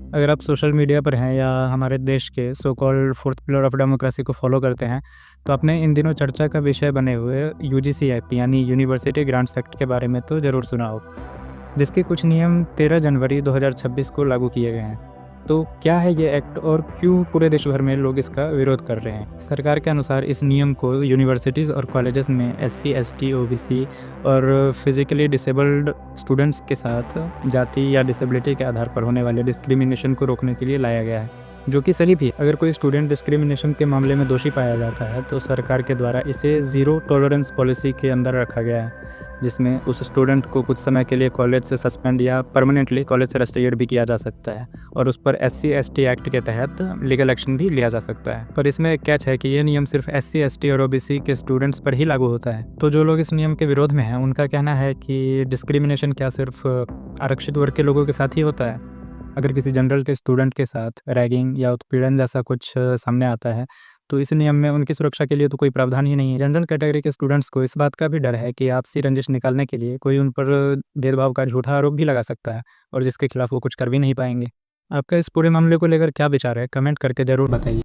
अगर आप social media पर हैं या हमारे देश के so called fourth pillar of democracy को फॉलो करते हैं, तो आपने इन दिनों चर्चा का विषय बने हुए यूजीसी एक्ट यानी यूनिवर्सिटी ग्रांट्स एक्ट के बारे में तो ज़रूर सुना हो, जिसके कुछ नियम 13 जनवरी 2026 को लागू किए गए हैं। तो क्या है ये एक्ट और क्यों पूरे देश भर में लोग इसका विरोध कर रहे हैं? सरकार के अनुसार इस नियम को यूनिवर्सिटीज़ और कॉलेजेस में एससी, एसटी, ओबीसी और फिजिकली डिसेबल्ड स्टूडेंट्स के साथ जाति या डिसेबिलिटी के आधार पर होने वाले डिस्क्रिमिनेशन को रोकने के लिए लाया गया है, जो कि सही भी है। अगर कोई स्टूडेंट डिस्क्रिमिनेशन के मामले में दोषी पाया जाता है तो सरकार के द्वारा इसे ज़ीरो टॉलरेंस पॉलिसी के अंदर रखा गया है, जिसमें उस स्टूडेंट को कुछ समय के लिए कॉलेज से सस्पेंड या परमानेंटली कॉलेज से रस्टिकेट भी किया जा सकता है और उस पर एससी एसटी एक्ट के तहत लीगल एक्शन भी लिया जा सकता है। पर इसमें एक कैच है कि ये नियम सिर्फ एससी एसटी और ओबीसी के स्टूडेंट्स पर ही लागू होता है। तो जो लोग इस नियम के विरोध में हैं, उनका कहना है कि डिस्क्रिमिनेशन क्या सिर्फ आरक्षित वर्ग के लोगों के साथ ही होता है? अगर किसी जनरल के स्टूडेंट के साथ रैगिंग या उत्पीड़न जैसा कुछ सामने आता है, तो इस नियम में उनकी सुरक्षा के लिए तो कोई प्रावधान ही नहीं है। जनरल कैटेगरी के स्टूडेंट्स को इस बात का भी डर है कि आपसी रंजिश निकालने के लिए कोई उन पर भेदभाव का झूठा आरोप भी लगा सकता है और जिसके खिलाफ वो कुछ कर भी नहीं पाएँगे। आपका इस पूरे मामले को लेकर क्या विचार है? कमेंट करके ज़रूर बताइए।